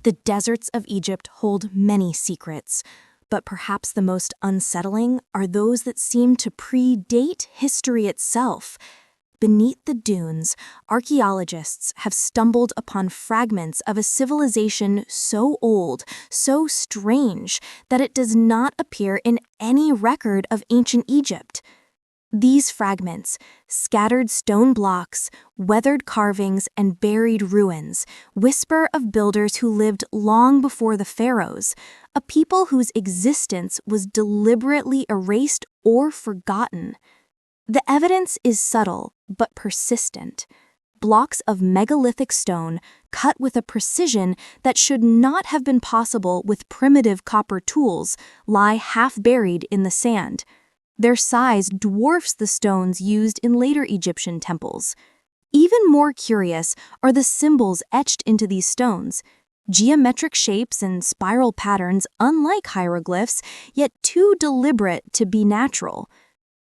The deserts of Egypt hold many secrets, but perhaps the most unsettling are those that seem to predate history itself. Beneath the dunes, archaeologists have stumbled upon fragments of a civilization so old, so strange, that it does not appear in any record of ancient Egypt. These fragments, scattered stone blocks, weathered carvings, and buried ruins, whisper of builders who lived long before the pharaohs, a people whose existence was deliberately erased or forgotten. The evidence is subtle but persistent. Blocks of megalithic stone cut with a precision that should not have been possible with primitive copper tools lie half-buried in the sand. Their size dwarfs the stones used in later Egyptian temples. Even more curious are the symbols etched into these stones, geometric shapes and spiral patterns unlike hieroglyphs, yet too deliberate to be natural.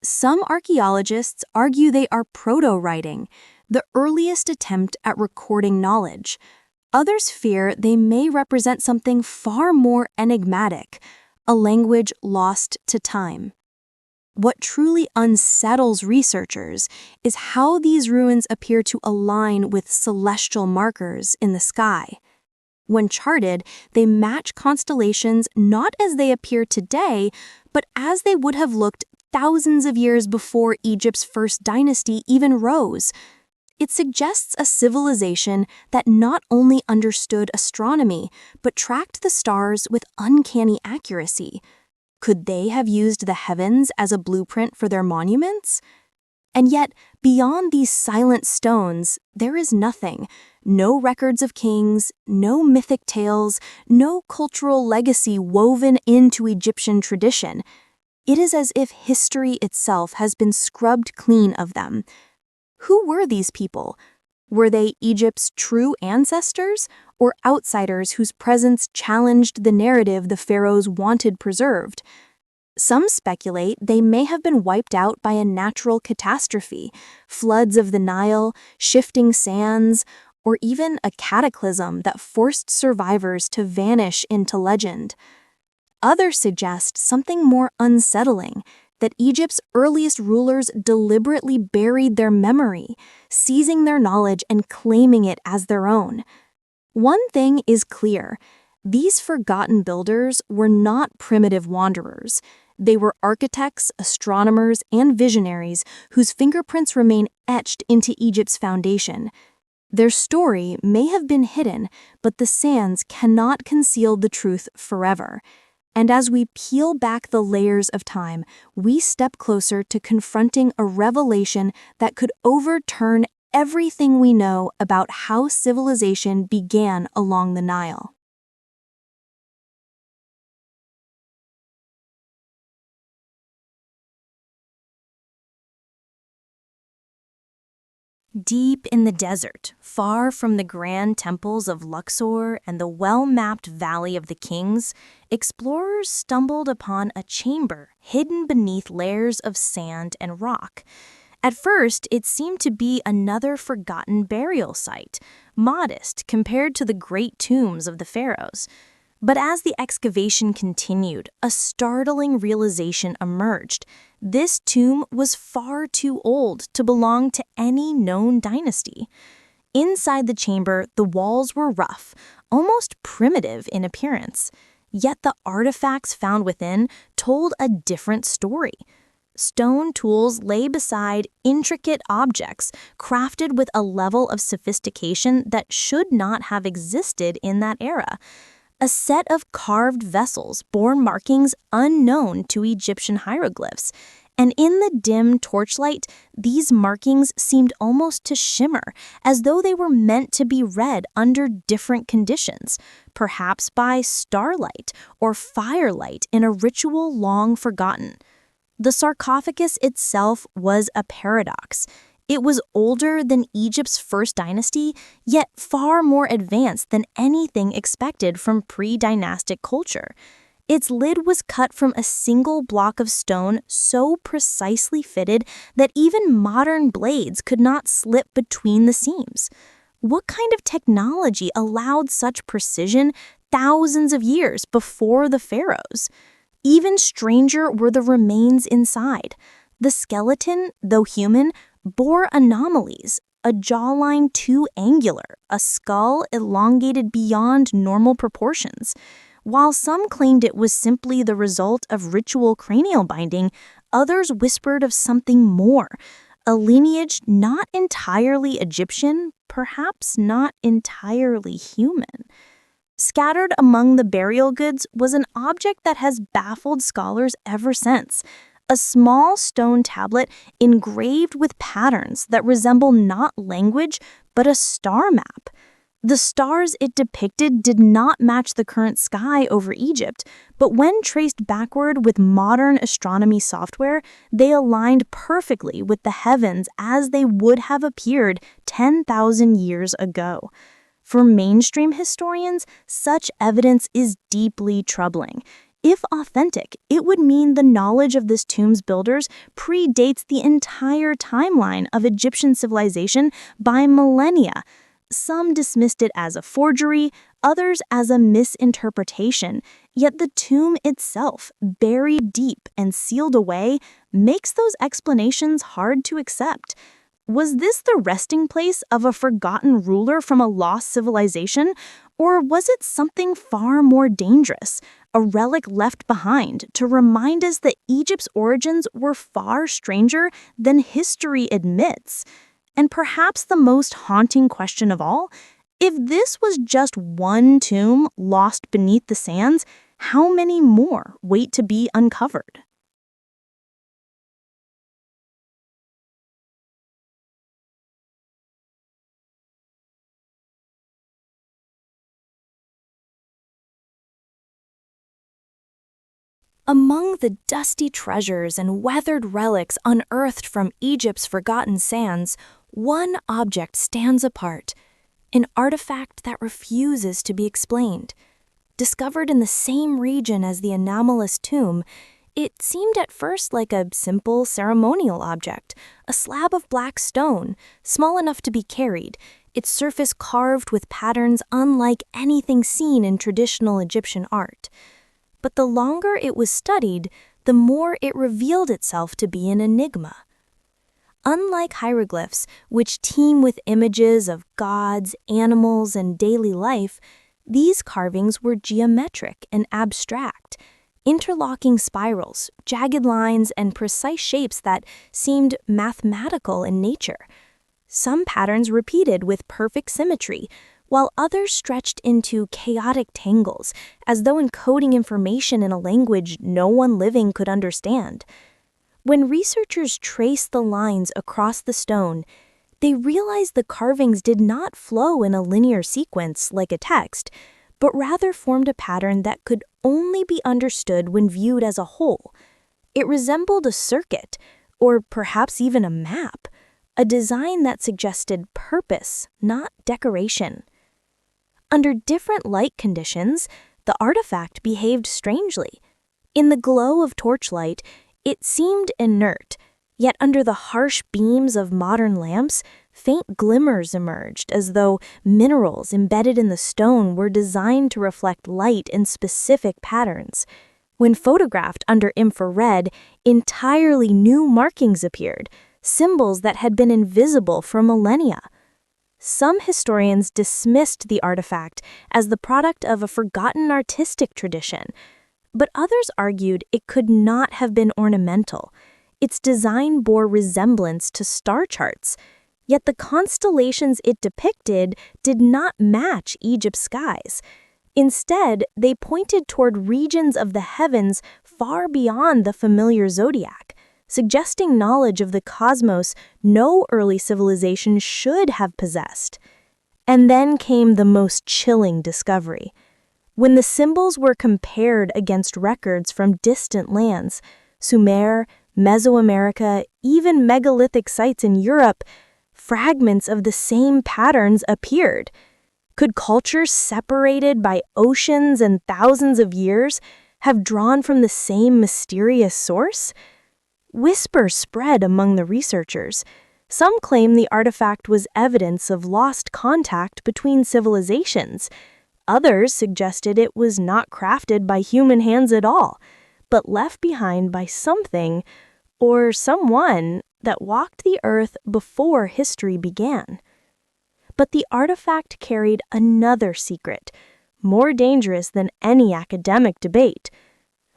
Some archaeologists argue they are proto-writing, the earliest attempt at recording knowledge. Others fear they may represent something far more enigmatic, a language lost to time. What truly unsettles researchers is how these ruins appear to align with celestial markers in the sky. When charted, they match constellations not as they appear today, but as they would have looked thousands of years before Egypt's first dynasty even rose. It suggests a civilization that not only understood astronomy, but tracked the stars with uncanny accuracy. Could they have used the heavens as a blueprint for their monuments? And yet, beyond these silent stones, there is nothing. No records of kings, no mythic tales, no cultural legacy woven into Egyptian tradition. It is as if history itself has been scrubbed clean of them. Who were these people? Were they Egypt's true ancestors, or outsiders whose presence challenged the narrative the pharaohs wanted preserved? Some speculate they may have been wiped out by a natural catastrophe, floods of the Nile, shifting sands, or even a cataclysm that forced survivors to vanish into legend. Others suggest something more unsettling, that Egypt's earliest rulers deliberately buried their memory, seizing their knowledge and claiming it as their own. One thing is clear: these forgotten builders were not primitive wanderers. They were architects, astronomers, and visionaries whose fingerprints remain etched into Egypt's foundation. Their story may have been hidden, but the sands cannot conceal the truth forever. And as we peel back the layers of time, we step closer to confronting a revelation that could overturn everything we know about how civilization began along the Nile. Deep in the desert, far from the grand temples of Luxor and the well-mapped Valley of the Kings, explorers stumbled upon a chamber hidden beneath layers of sand and rock. At first, it seemed to be another forgotten burial site, modest compared to the great tombs of the pharaohs. But as the excavation continued, a startling realization emerged. This tomb was far too old to belong to any known dynasty. Inside the chamber, the walls were rough, almost primitive in appearance. Yet the artifacts found within told a different story. Stone tools lay beside intricate objects crafted with a level of sophistication that should not have existed in that era. A set of carved vessels bore markings unknown to Egyptian hieroglyphs, and in the dim torchlight, these markings seemed almost to shimmer, as though they were meant to be read under different conditions, perhaps by starlight or firelight in a ritual long forgotten. The sarcophagus itself was a paradox. It was older than Egypt's first dynasty, yet far more advanced than anything expected from pre-dynastic culture. Its lid was cut from a single block of stone so precisely fitted that even modern blades could not slip between the seams. What kind of technology allowed such precision thousands of years before the pharaohs? Even stranger were the remains inside. The skeleton, though human, bore anomalies, a jawline too angular, a skull elongated beyond normal proportions. While some claimed it was simply the result of ritual cranial binding, others whispered of something more, a lineage not entirely Egyptian, perhaps not entirely human. Scattered among the burial goods was an object that has baffled scholars ever since. A small stone tablet engraved with patterns that resemble not language, but a star map. The stars it depicted did not match the current sky over Egypt, but when traced backward with modern astronomy software, they aligned perfectly with the heavens as they would have appeared 10,000 years ago. For mainstream historians, such evidence is deeply troubling. If authentic, it would mean the knowledge of this tomb's builders predates the entire timeline of Egyptian civilization by millennia. Some dismissed it as a forgery, others as a misinterpretation, yet the tomb itself, buried deep and sealed away, makes those explanations hard to accept. Was this the resting place of a forgotten ruler from a lost civilization, or was it something far more dangerous, a relic left behind to remind us that Egypt's origins were far stranger than history admits? And perhaps the most haunting question of all, if this was just one tomb lost beneath the sands, how many more wait to be uncovered? Among the dusty treasures and weathered relics unearthed from Egypt's forgotten sands, one object stands apart, an artifact that refuses to be explained. Discovered in the same region as the anomalous tomb, it seemed at first like a simple ceremonial object, a slab of black stone, small enough to be carried, its surface carved with patterns unlike anything seen in traditional Egyptian art. But the longer it was studied, the more it revealed itself to be an enigma. Unlike hieroglyphs, which teem with images of gods, animals, and daily life, these carvings were geometric and abstract, interlocking spirals, jagged lines, and precise shapes that seemed mathematical in nature. Some patterns repeated with perfect symmetry, while others stretched into chaotic tangles, as though encoding information in a language no one living could understand. When researchers traced the lines across the stone, they realized the carvings did not flow in a linear sequence like a text, but rather formed a pattern that could only be understood when viewed as a whole. It resembled a circuit, or perhaps even a map, a design that suggested purpose, not decoration. Under different light conditions, the artifact behaved strangely. In the glow of torchlight, it seemed inert, yet under the harsh beams of modern lamps, faint glimmers emerged as though minerals embedded in the stone were designed to reflect light in specific patterns. When photographed under infrared, entirely new markings appeared, symbols that had been invisible for millennia. Some historians dismissed the artifact as the product of a forgotten artistic tradition, but others argued it could not have been ornamental. Its design bore resemblance to star charts, yet the constellations it depicted did not match Egypt's skies. Instead, they pointed toward regions of the heavens far beyond the familiar zodiac, suggesting knowledge of the cosmos no early civilization should have possessed. And then came the most chilling discovery. When the symbols were compared against records from distant lands, Sumer, Mesoamerica, even megalithic sites in Europe, fragments of the same patterns appeared. Could cultures separated by oceans and thousands of years have drawn from the same mysterious source? Whispers spread among the researchers. Some claim the artifact was evidence of lost contact between civilizations. Others suggested it was not crafted by human hands at all, but left behind by something or someone that walked the earth before history began. But the artifact carried another secret, more dangerous than any academic debate.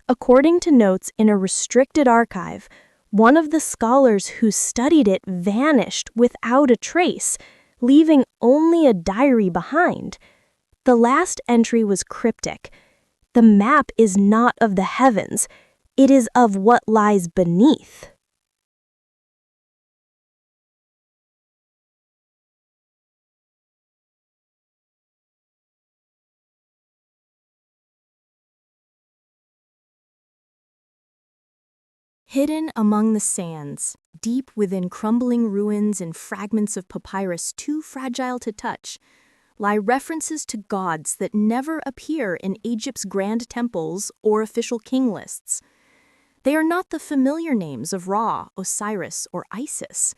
According to notes in a restricted archive, one of the scholars who studied it vanished without a trace, leaving only a diary behind. The last entry was cryptic. The map is not of the heavens, it is of what lies beneath. Hidden among the sands, deep within crumbling ruins and fragments of papyrus too fragile to touch, lie references to gods that never appear in Egypt's grand temples or official king lists. They are not the familiar names of Ra, Osiris, or Isis.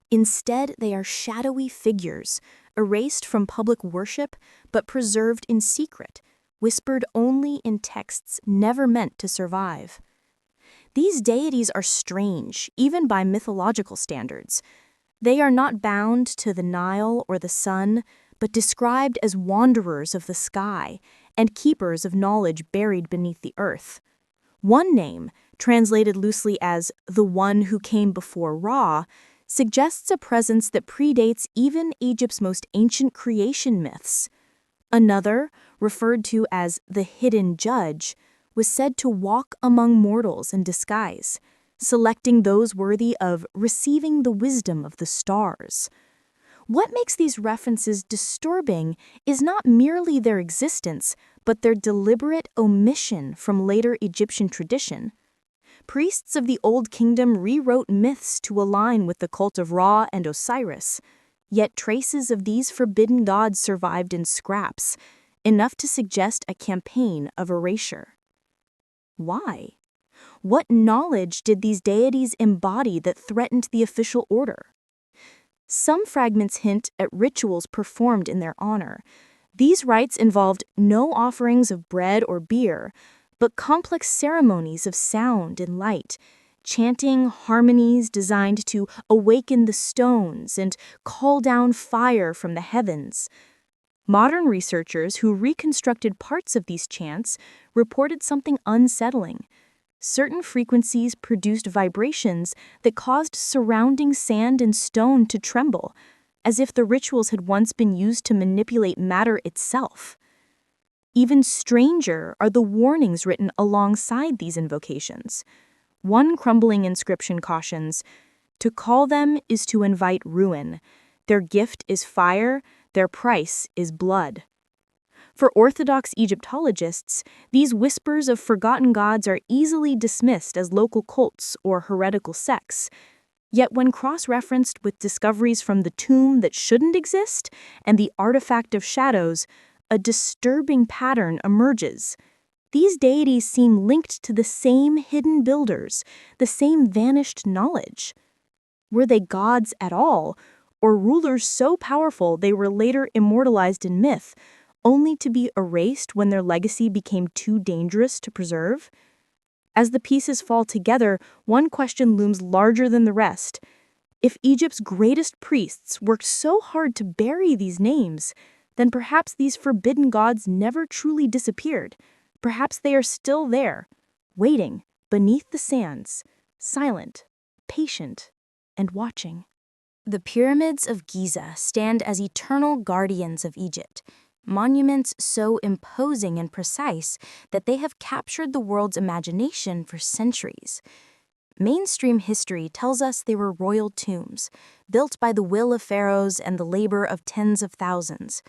Instead, they are shadowy figures, erased from public worship but preserved in secret, whispered only in texts never meant to survive. These deities are strange, even by mythological standards. They are not bound to the Nile or the sun, but described as wanderers of the sky and keepers of knowledge buried beneath the earth. One name, translated loosely as the one who came before Ra, suggests a presence that predates even Egypt's most ancient creation myths. Another, referred to as the hidden judge, was said to walk among mortals in disguise, selecting those worthy of receiving the wisdom of the stars. What makes these references disturbing is not merely their existence, but their deliberate omission from later Egyptian tradition. Priests of the Old Kingdom rewrote myths to align with the cult of Ra and Osiris, yet traces of these forbidden gods survived in scraps, enough to suggest a campaign of erasure. Why? What knowledge did these deities embody that threatened the official order? Some fragments hint at rituals performed in their honor. These rites involved no offerings of bread or beer, but complex ceremonies of sound and light, chanting harmonies designed to awaken the stones and call down fire from the heavens. Modern researchers who reconstructed parts of these chants reported something unsettling. Certain frequencies produced vibrations that caused surrounding sand and stone to tremble, as if the rituals had once been used to manipulate matter itself. Even stranger are the warnings written alongside these invocations. One crumbling inscription cautions, "To call them is to invite ruin. Their gift is fire, their price is blood." For Orthodox Egyptologists, these whispers of forgotten gods are easily dismissed as local cults or heretical sects. Yet when cross-referenced with discoveries from the tomb that shouldn't exist and the artifact of shadows, a disturbing pattern emerges. These deities seem linked to the same hidden builders, the same vanished knowledge. Were they gods at all, or rulers so powerful they were later immortalized in myth, only to be erased when their legacy became too dangerous to preserve? As the pieces fall together, one question looms larger than the rest. If Egypt's greatest priests worked so hard to bury these names, then perhaps these forbidden gods never truly disappeared. Perhaps they are still there, waiting beneath the sands, silent, patient, and watching. The pyramids of Giza stand as eternal guardians of Egypt, monuments so imposing and precise that they have captured the world's imagination for centuries. Mainstream history tells us they were royal tombs, built by the will of pharaohs and the labor of tens of thousands.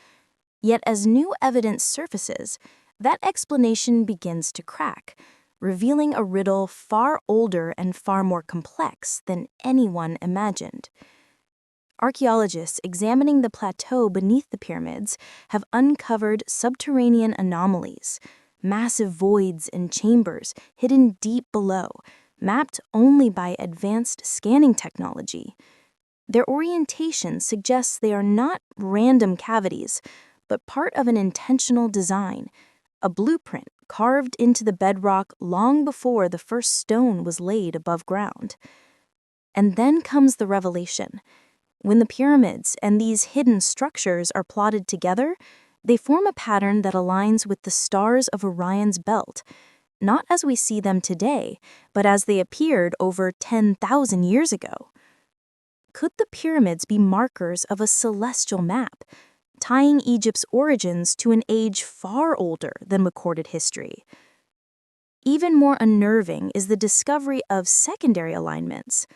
Yet as new evidence surfaces, that explanation begins to crack, revealing a riddle far older and far more complex than anyone imagined. Archaeologists examining the plateau beneath the pyramids have uncovered subterranean anomalies, massive voids and chambers hidden deep below, mapped only by advanced scanning technology. Their orientation suggests they are not random cavities, but part of an intentional design, a blueprint carved into the bedrock long before the first stone was laid above ground. And then comes the revelation. When the pyramids and these hidden structures are plotted together, they form a pattern that aligns with the stars of Orion's belt, not as we see them today, but as they appeared over 10,000 years ago. Could the pyramids be markers of a celestial map, tying Egypt's origins to an age far older than recorded history? Even more unnerving is the discovery of secondary alignments.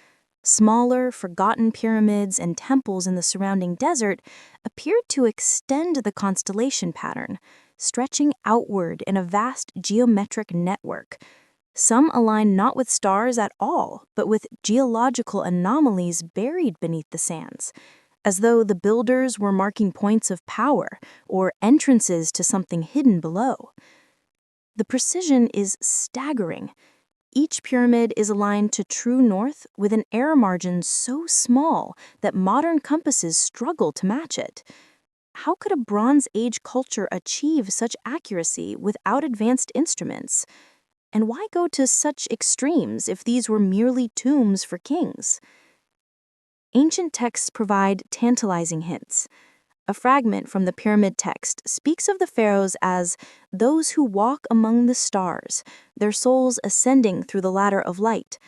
Smaller, forgotten pyramids and temples in the surrounding desert appeared to extend the constellation pattern, stretching outward in a vast geometric network. Some align not with stars at all, but with geological anomalies buried beneath the sands, as though the builders were marking points of power or entrances to something hidden below. The precision is staggering. Each pyramid is aligned to true north with an error margin so small that modern compasses struggle to match it. How could a Bronze Age culture achieve such accuracy without advanced instruments? And why go to such extremes if these were merely tombs for kings? Ancient texts provide tantalizing hints. A fragment from the pyramid text speaks of the pharaohs as those who walk among the stars, their souls ascending through the ladder of light.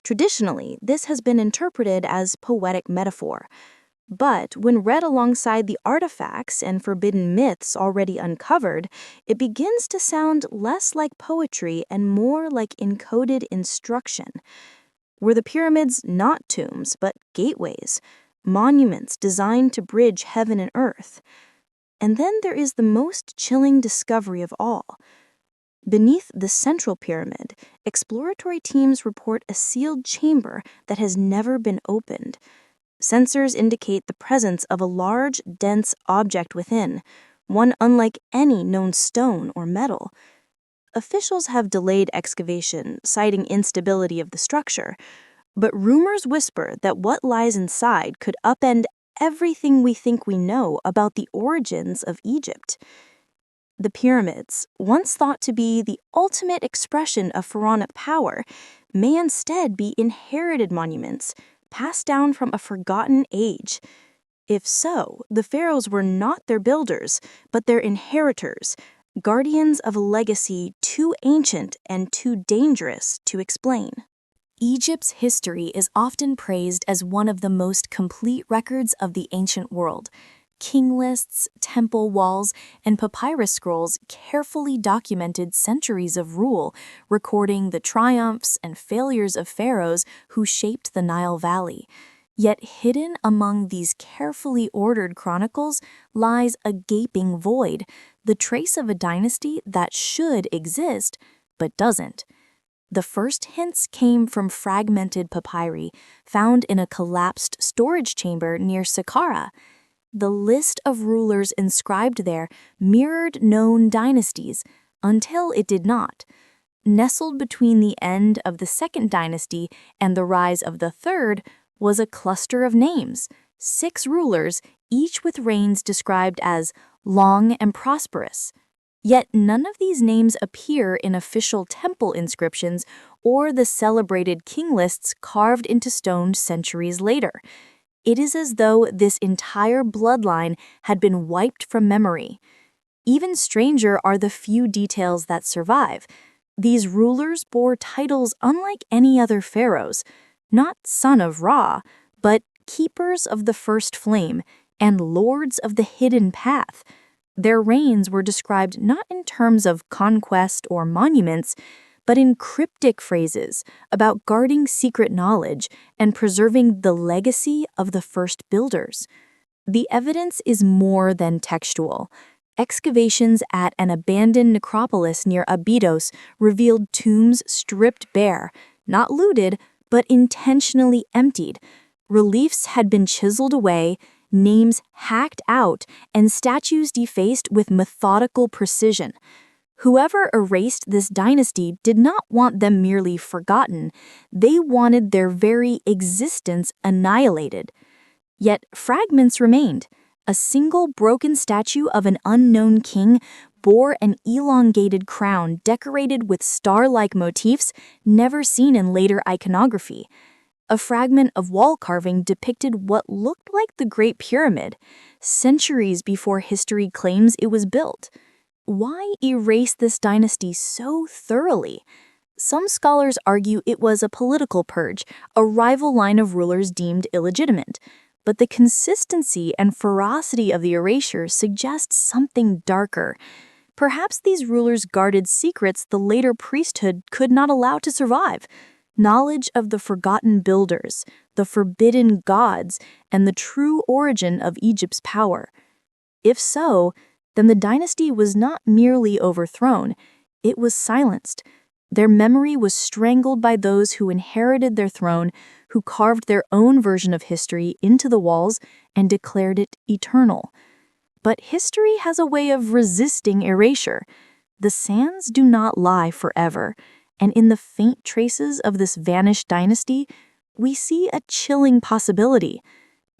Traditionally, this has been interpreted as poetic metaphor. But when read alongside the artifacts and forbidden myths already uncovered, it begins to sound less like poetry and more like encoded instruction. Were the pyramids not tombs, but gateways? Monuments designed to bridge heaven and earth? And then there is the most chilling discovery of all. Beneath the central pyramid, exploratory teams report a sealed chamber that has never been opened. Sensors indicate the presence of a large, dense object within, one unlike any known stone or metal. Officials have delayed excavation, citing instability of the structure, but rumors whisper that what lies inside could upend everything we think we know about the origins of Egypt. The pyramids, once thought to be the ultimate expression of pharaonic power, may instead be inherited monuments passed down from a forgotten age. If so, the pharaohs were not their builders, but their inheritors, guardians of a legacy too ancient and too dangerous to explain. Egypt's history is often praised as one of the most complete records of the ancient world. King lists, temple walls, and papyrus scrolls carefully documented centuries of rule, recording the triumphs and failures of pharaohs who shaped the Nile Valley. Yet hidden among these carefully ordered chronicles lies a gaping void, the trace of a dynasty that should exist, but doesn't. The first hints came from fragmented papyri found in a collapsed storage chamber near Saqqara. The list of rulers inscribed there mirrored known dynasties until it did not. Nestled between the end of the second dynasty and the rise of the third was a cluster of names, 6 rulers, each with reigns described as long and prosperous. Yet none of these names appear in official temple inscriptions or the celebrated king lists carved into stone centuries later. It is as though this entire bloodline had been wiped from memory. Even stranger are the few details that survive. These rulers bore titles unlike any other pharaohs, not son of Ra, but keepers of the first flame and lords of the hidden path. Their reigns were described not in terms of conquest or monuments, but in cryptic phrases about guarding secret knowledge and preserving the legacy of the first builders. The evidence is more than textual. Excavations at an abandoned necropolis near Abydos revealed tombs stripped bare, not looted, but intentionally emptied. Reliefs had been chiseled away, names hacked out, and statues defaced with methodical precision. Whoever erased this dynasty did not want them merely forgotten. They wanted their very existence annihilated. Yet fragments remained. A single broken statue of an unknown king bore an elongated crown decorated with star-like motifs never seen in later iconography. A fragment of wall carving depicted what looked like the Great Pyramid, centuries before history claims it was built. Why erase this dynasty so thoroughly? Some scholars argue it was a political purge, a rival line of rulers deemed illegitimate. But the consistency and ferocity of the erasure suggests something darker. Perhaps these rulers guarded secrets the later priesthood could not allow to survive. Knowledge of the forgotten builders, the forbidden gods, and the true origin of Egypt's power. If so, then the dynasty was not merely overthrown, it was silenced. Their memory was strangled by those who inherited their throne, who carved their own version of history into the walls and declared it eternal. But history has a way of resisting erasure. The sands do not lie forever, and in the faint traces of this vanished dynasty, we see a chilling possibility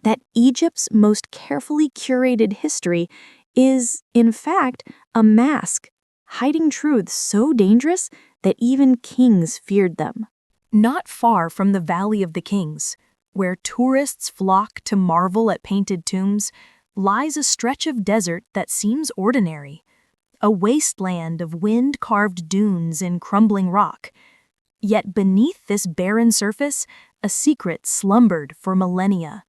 that Egypt's most carefully curated history is, in fact, a mask, hiding truths so dangerous that even kings feared them. Not far from the Valley of the Kings, where tourists flock to marvel at painted tombs, lies a stretch of desert that seems ordinary, a wasteland of wind-carved dunes in crumbling rock. Yet beneath this barren surface, a secret slumbered for millennia.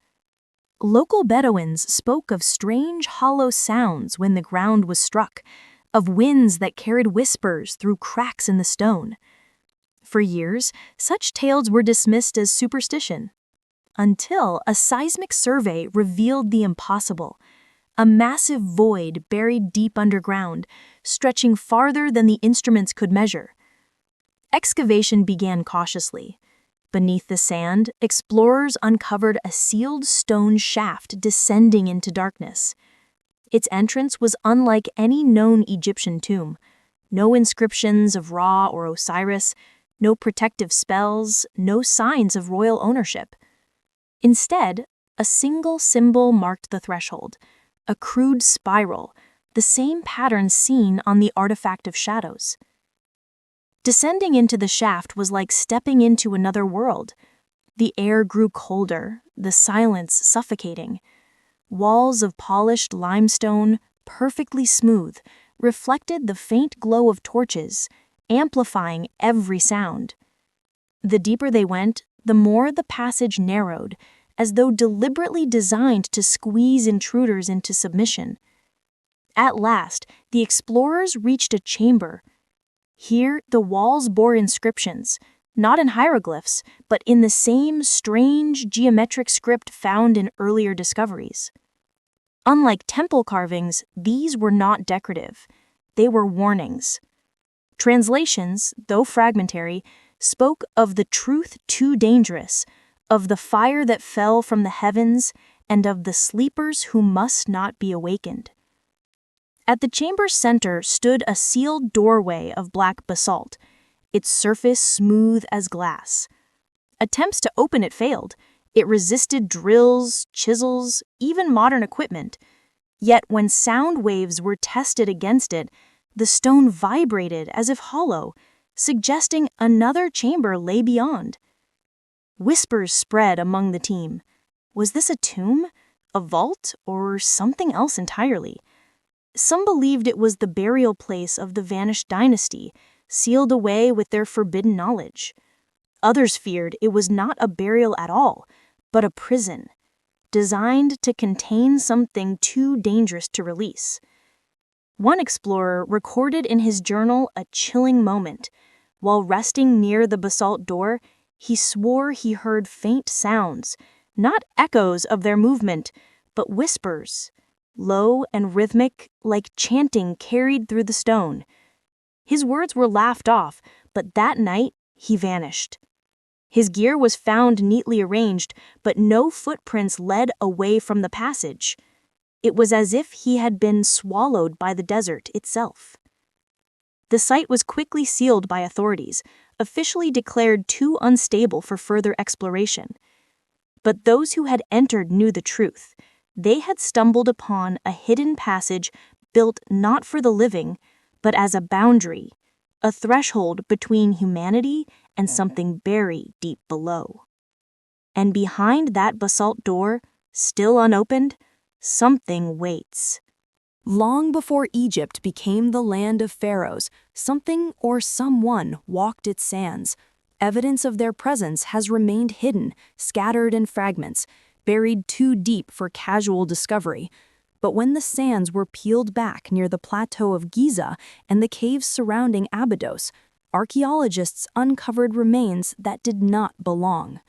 Local Bedouins spoke of strange hollow sounds when the ground was struck, of winds that carried whispers through cracks in the stone. For years, such tales were dismissed as superstition, until a seismic survey revealed the impossible. A massive void buried deep underground, stretching farther than the instruments could measure. Excavation began cautiously. Beneath the sand, explorers uncovered a sealed stone shaft descending into darkness. Its entrance was unlike any known Egyptian tomb. No inscriptions of Ra or Osiris, no protective spells, no signs of royal ownership. Instead, a single symbol marked the threshold, a crude spiral, the same pattern seen on the artifact of shadows. Descending into the shaft was like stepping into another world. The air grew colder, the silence suffocating. Walls of polished limestone, perfectly smooth, reflected the faint glow of torches, amplifying every sound. The deeper they went, the more the passage narrowed, as though deliberately designed to squeeze intruders into submission. At last, the explorers reached a chamber. Here, the walls bore inscriptions, not in hieroglyphs, but in the same strange geometric script found in earlier discoveries. Unlike temple carvings, these were not decorative. They were warnings. Translations, though fragmentary, spoke of the truth too dangerous, of the fire that fell from the heavens, and of the sleepers who must not be awakened. At the chamber's center stood a sealed doorway of black basalt, its surface smooth as glass. Attempts to open it failed. It resisted drills, chisels, even modern equipment. Yet when sound waves were tested against it, the stone vibrated as if hollow, suggesting another chamber lay beyond. Whispers spread among the team. Was this a tomb, a vault, or something else entirely? Some believed it was the burial place of the Vanished Dynasty, sealed away with their forbidden knowledge. Others feared it was not a burial at all, but a prison, designed to contain something too dangerous to release. One explorer recorded in his journal a chilling moment. While resting near the basalt door, he swore he heard faint sounds, not echoes of their movement, but whispers, low and rhythmic, like chanting carried through the stone. His words were laughed off, but that night he vanished. His gear was found neatly arranged, but no footprints led away from the passage. It was as if he had been swallowed by the desert itself. The site was quickly sealed by authorities, officially declared too unstable for further exploration. But those who had entered knew the truth. They had stumbled upon a hidden passage built not for the living, but as a boundary, a threshold between humanity and something buried deep below. And behind that basalt door, still unopened, something waits. Long before Egypt became the land of pharaohs, something or someone walked its sands. Evidence of their presence has remained hidden, scattered in fragments, buried too deep for casual discovery. But when the sands were peeled back near the plateau of Giza and the caves surrounding Abydos, archaeologists uncovered remains that did not belong.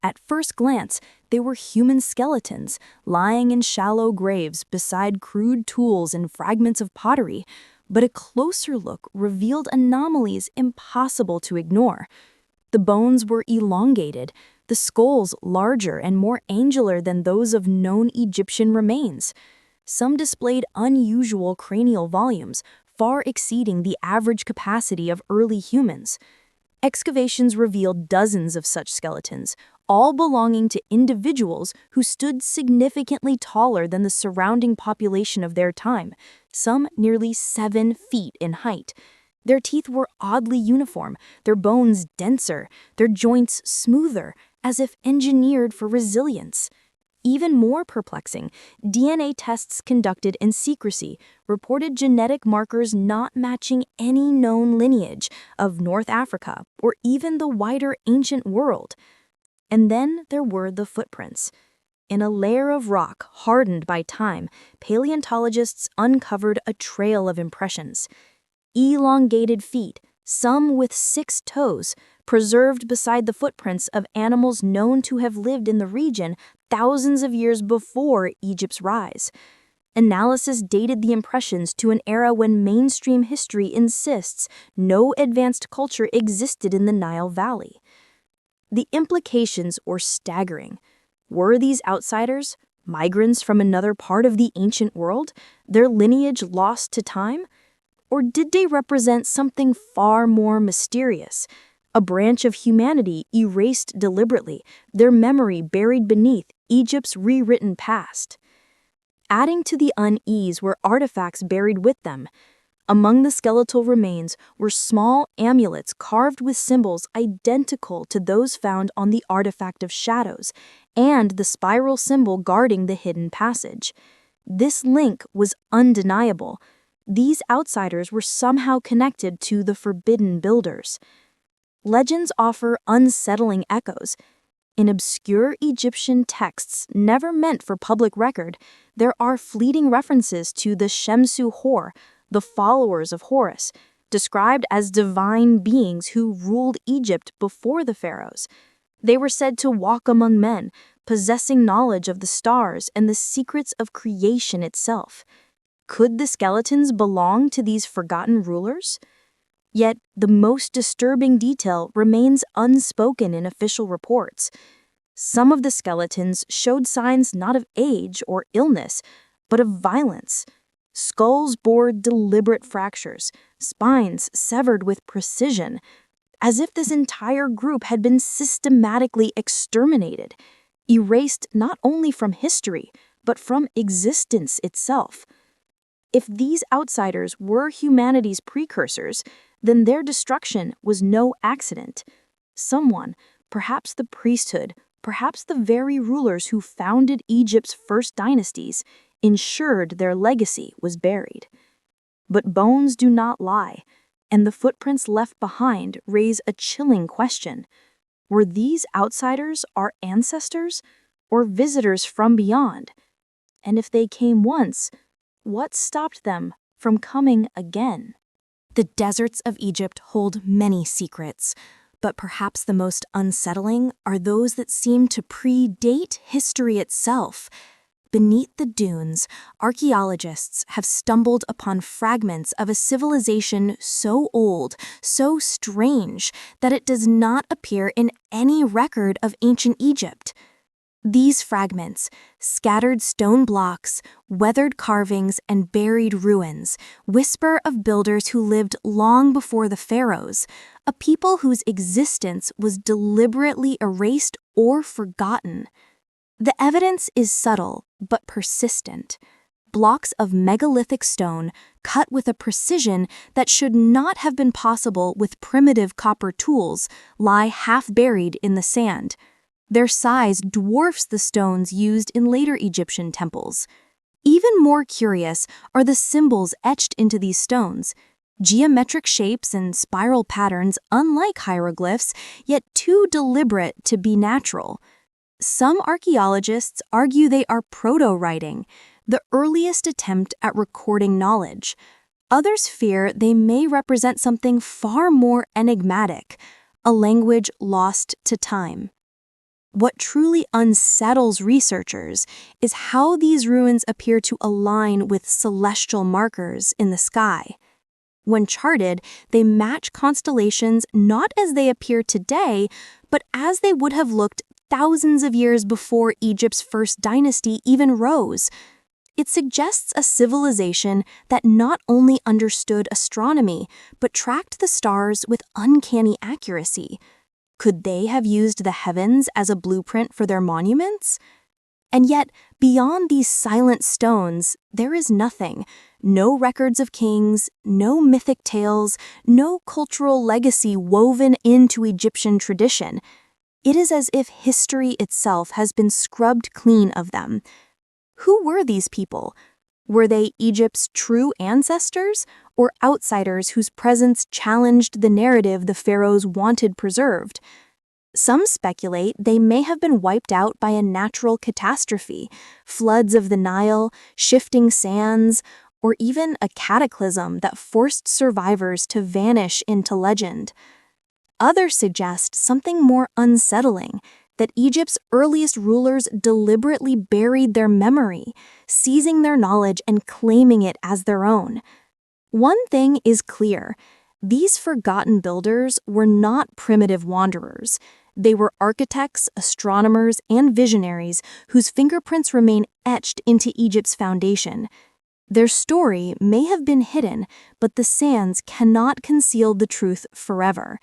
At first glance, they were human skeletons lying in shallow graves beside crude tools and fragments of pottery, but a closer look revealed anomalies impossible to ignore. The bones were elongated, the skulls larger and more angular than those of known Egyptian remains. Some displayed unusual cranial volumes, far exceeding the average capacity of early humans. Excavations revealed dozens of such skeletons, all belonging to individuals who stood significantly taller than the surrounding population of their time, some nearly 7 feet in height. Their teeth were oddly uniform, their bones denser, their joints smoother, as if engineered for resilience. Even more perplexing, DNA tests conducted in secrecy reported genetic markers not matching any known lineage of North Africa or even the wider ancient world. And then there were the footprints. In a layer of rock hardened by time, paleontologists uncovered a trail of impressions. Elongated feet, some with 6 toes, preserved beside the footprints of animals known to have lived in the region thousands of years before Egypt's rise. Analysis dated the impressions to an era when mainstream history insists no advanced culture existed in the Nile Valley. The implications were staggering. Were these outsiders, migrants from another part of the ancient world, their lineage lost to time? Or did they represent something far more mysterious? A branch of humanity erased deliberately, their memory buried beneath Egypt's rewritten past. Adding to the unease were artifacts buried with them. Among the skeletal remains were small amulets carved with symbols identical to those found on the artifact of shadows, and the spiral symbol guarding the hidden passage. This link was undeniable. These outsiders were somehow connected to the forbidden builders. Legends offer unsettling echoes. In obscure Egyptian texts never meant for public record, there are fleeting references to the Shemsu Hor, the followers of Horus, described as divine beings who ruled Egypt before the pharaohs. They were said to walk among men, possessing knowledge of the stars and the secrets of creation itself. Could the skeletons belong to these forgotten rulers? Yet, the most disturbing detail remains unspoken in official reports. Some of the skeletons showed signs not of age or illness, but of violence. Skulls bore deliberate fractures, spines severed with precision, as if this entire group had been systematically exterminated, erased not only from history, but from existence itself. If these outsiders were humanity's precursors, then their destruction was no accident. Someone, perhaps the priesthood, perhaps the very rulers who founded Egypt's first dynasties, ensured their legacy was buried. But bones do not lie, and the footprints left behind raise a chilling question. Were these outsiders our ancestors, or visitors from beyond? And if they came once, what stopped them from coming again? The deserts of Egypt hold many secrets, but perhaps the most unsettling are those that seem to predate history itself. Beneath the dunes, archaeologists have stumbled upon fragments of a civilization so old, so strange, that it does not appear in any record of ancient Egypt. These fragments, scattered stone blocks, weathered carvings, and buried ruins, whisper of builders who lived long before the pharaohs, a people whose existence was deliberately erased or forgotten. The evidence is subtle but persistent. Blocks of megalithic stone cut with a precision that should not have been possible with primitive copper tools lie half-buried in the sand. Their size dwarfs the stones used in later Egyptian temples. Even more curious are the symbols etched into these stones. Geometric shapes and spiral patterns unlike hieroglyphs, yet too deliberate to be natural. Some archaeologists argue they are proto-writing, the earliest attempt at recording knowledge. Others fear they may represent something far more enigmatic, a language lost to time. What truly unsettles researchers is how these ruins appear to align with celestial markers in the sky. When charted, they match constellations not as they appear today, but as they would have looked thousands of years before Egypt's first dynasty even rose. It suggests a civilization that not only understood astronomy, but tracked the stars with uncanny accuracy. Could they have used the heavens as a blueprint for their monuments? And yet, beyond these silent stones, there is nothing. No records of kings, no mythic tales, no cultural legacy woven into Egyptian tradition. It is as if history itself has been scrubbed clean of them. Who were these people? Were they Egypt's true ancestors, or outsiders whose presence challenged the narrative the pharaohs wanted preserved? Some speculate they may have been wiped out by a natural catastrophe, floods of the Nile, shifting sands, or even a cataclysm that forced survivors to vanish into legend. Others suggest something more unsettling, that Egypt's earliest rulers deliberately buried their memory, seizing their knowledge and claiming it as their own. One thing is clear: these forgotten builders were not primitive wanderers. They were architects, astronomers, and visionaries whose fingerprints remain etched into Egypt's foundation. Their story may have been hidden, but the sands cannot conceal the truth forever.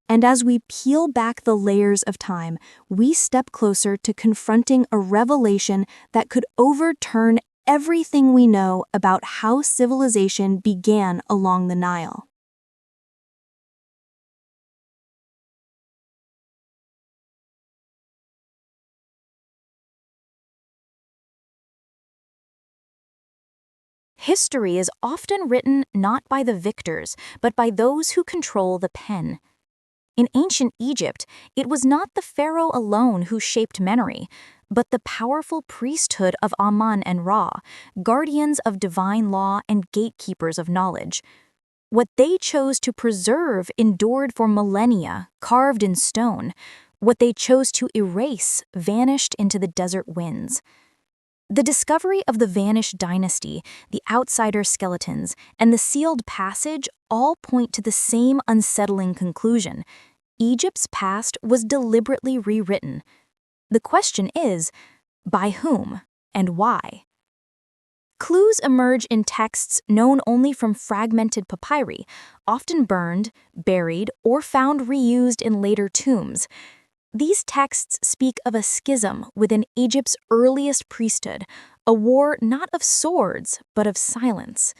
And as we peel back the layers of time, we step closer to confronting a revelation that could overturn everything we know about how civilization began along the Nile. History is often written not by the victors, but by those who control the pen. In ancient Egypt, it was not the pharaoh alone who shaped memory, but the powerful priesthood of Amun and Ra, guardians of divine law and gatekeepers of knowledge. What they chose to preserve endured for millennia, carved in stone. What they chose to erase vanished into the desert winds. The discovery of the Vanished Dynasty, the outsider skeletons, and the sealed passage all point to the same unsettling conclusion. Egypt's past was deliberately rewritten. The question is, by whom and why? Clues emerge in texts known only from fragmented papyri, often burned, buried, or found reused in later tombs. These texts speak of a schism within Egypt's earliest priesthood, a war not of swords, but of silence.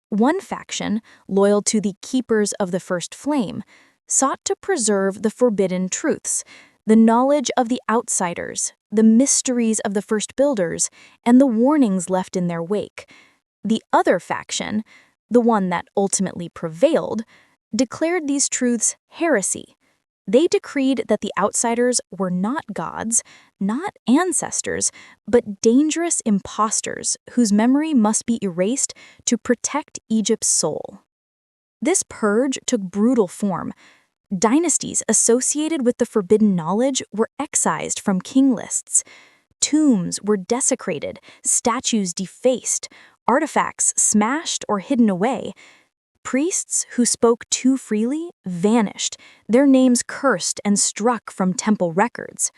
One faction, loyal to the keepers of the first flame, sought to preserve the forbidden truths, the knowledge of the outsiders, the mysteries of the first builders, and the warnings left in their wake. The other faction, the one that ultimately prevailed, declared these truths heresy. They decreed that the outsiders were not gods, not ancestors, but dangerous impostors whose memory must be erased to protect Egypt's soul. This purge took brutal form. Dynasties associated with the forbidden knowledge were excised from king lists. Tombs were desecrated, statues defaced, artifacts smashed or hidden away. Priests who spoke too freely vanished, their names cursed and struck from temple records.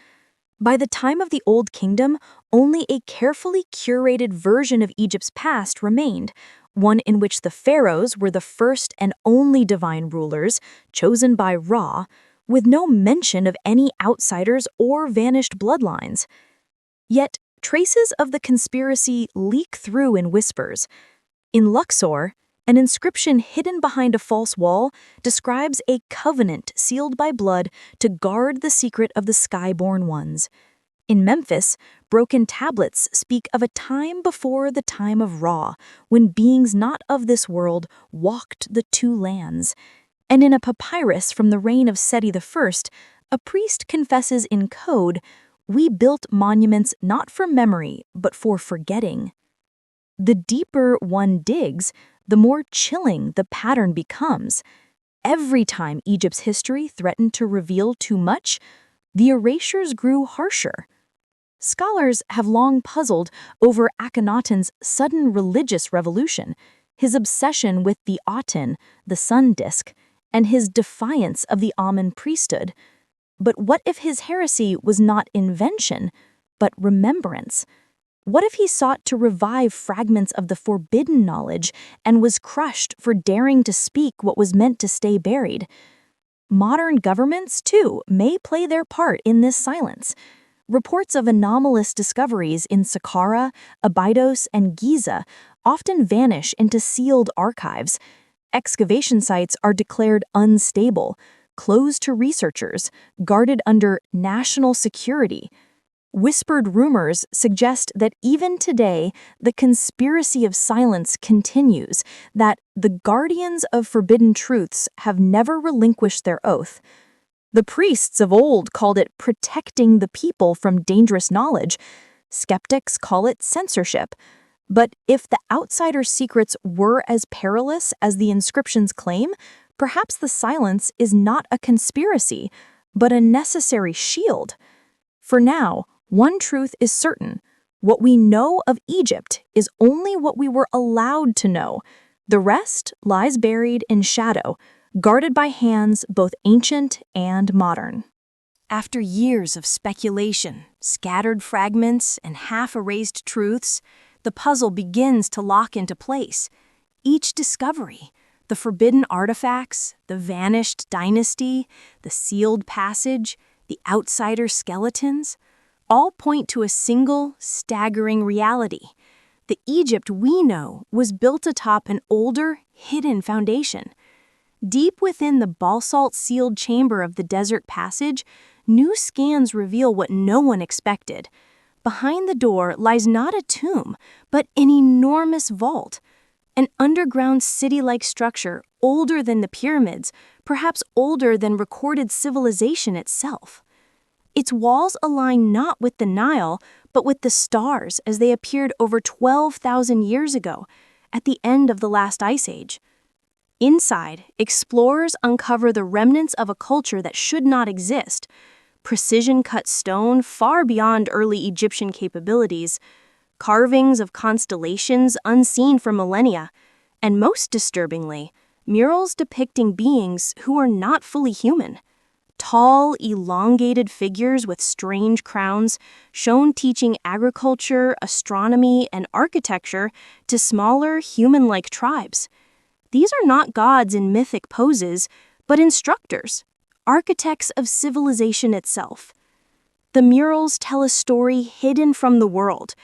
By the time of the Old Kingdom, only a carefully curated version of Egypt's past remained, one in which the pharaohs were the first and only divine rulers, chosen by Ra, with no mention of any outsiders or vanished bloodlines. Yet, traces of the conspiracy leak through in whispers. In Luxor, an inscription hidden behind a false wall describes a covenant sealed by blood to guard the secret of the skyborn ones. In Memphis, broken tablets speak of a time before the time of Ra, when beings not of this world walked the two lands. And in a papyrus from the reign of Seti I, a priest confesses in code, "We built monuments not for memory, but for forgetting." The deeper one digs, the more chilling the pattern becomes. Every time Egypt's history threatened to reveal too much, the erasures grew harsher. Scholars have long puzzled over Akhenaten's sudden religious revolution, his obsession with the Aten, the sun disk, and his defiance of the Amun priesthood. But what if his heresy was not invention, but remembrance? What if he sought to revive fragments of the forbidden knowledge and was crushed for daring to speak what was meant to stay buried? Modern governments, too, may play their part in this silence. Reports of anomalous discoveries in Saqqara, Abydos, and Giza often vanish into sealed archives. Excavation sites are declared unstable, closed to researchers, guarded under national security. Whispered rumors suggest that even today, the conspiracy of silence continues, that the guardians of forbidden truths have never relinquished their oath. The priests of old called it protecting the people from dangerous knowledge. Skeptics call it censorship. But if the outsider's secrets were as perilous as the inscriptions claim, perhaps the silence is not a conspiracy, but a necessary shield. For now, one truth is certain. What we know of Egypt is only what we were allowed to know. The rest lies buried in shadow, guarded by hands both ancient and modern. After years of speculation, scattered fragments, and half-erased truths, the puzzle begins to lock into place. Each discovery, the forbidden artifacts, the vanished dynasty, the sealed passage, the outsider skeletons, all point to a single, staggering reality. The Egypt we know was built atop an older, hidden foundation. Deep within the basalt-sealed chamber of the desert passage, new scans reveal what no one expected. Behind the door lies not a tomb, but an enormous vault. An underground city-like structure older than the pyramids, perhaps older than recorded civilization itself. Its walls align not with the Nile, but with the stars as they appeared over 12,000 years ago, at the end of the last ice age. Inside, explorers uncover the remnants of a culture that should not exist. Precision-cut stone far beyond early Egyptian capabilities, carvings of constellations unseen for millennia, and most disturbingly, murals depicting beings who are not fully human. Tall, elongated figures with strange crowns, shown teaching agriculture, astronomy, and architecture to smaller, human-like tribes. These are not gods in mythic poses, but instructors, architects of civilization itself. The murals tell a story hidden from the world,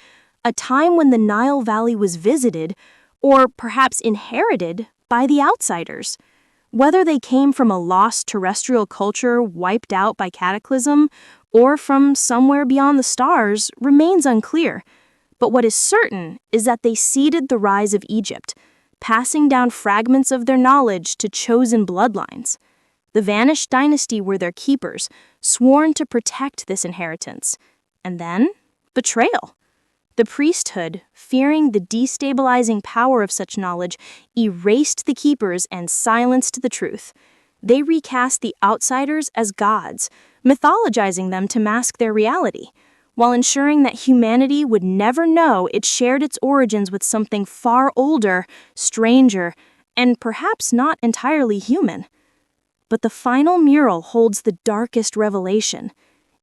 a time when the Nile Valley was visited, or perhaps inherited, by the outsiders. Whether they came from a lost terrestrial culture wiped out by cataclysm, or from somewhere beyond the stars, remains unclear. But what is certain is that they seeded the rise of Egypt, passing down fragments of their knowledge to chosen bloodlines. The Vanished Dynasty were their keepers, sworn to protect this inheritance. And then, betrayal. The priesthood, fearing the destabilizing power of such knowledge, erased the keepers and silenced the truth. They recast the outsiders as gods, mythologizing them to mask their reality, while ensuring that humanity would never know it shared its origins with something far older, stranger, and perhaps not entirely human. But the final mural holds the darkest revelation.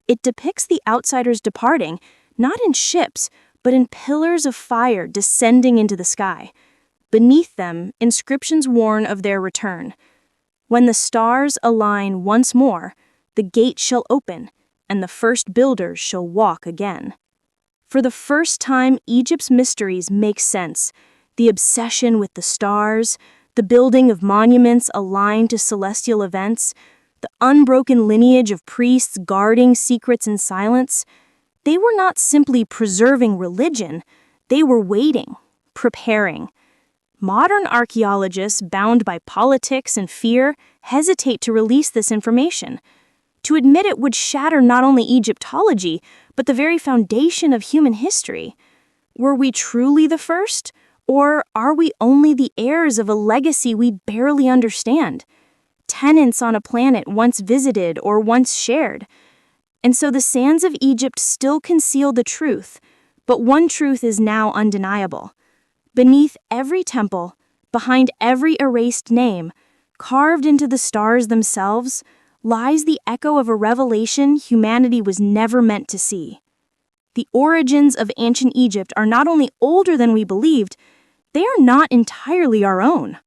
It depicts the outsiders departing, not in ships, but in pillars of fire descending into the sky. Beneath them, inscriptions warn of their return. When the stars align once more, the gate shall open, and the first builders shall walk again. For the first time, Egypt's mysteries make sense. The obsession with the stars, the building of monuments aligned to celestial events, the unbroken lineage of priests guarding secrets in silence. They were not simply preserving religion, they were waiting, preparing. Modern archaeologists, bound by politics and fear, hesitate to release this information. To admit it would shatter not only Egyptology, but the very foundation of human history. Were we truly the first? Or are we only the heirs of a legacy we barely understand? Tenants on a planet once visited or once shared. And so the sands of Egypt still conceal the truth, but one truth is now undeniable. Beneath every temple, behind every erased name, carved into the stars themselves, lies the echo of a revelation humanity was never meant to see. The origins of ancient Egypt are not only older than we believed, they are not entirely our own.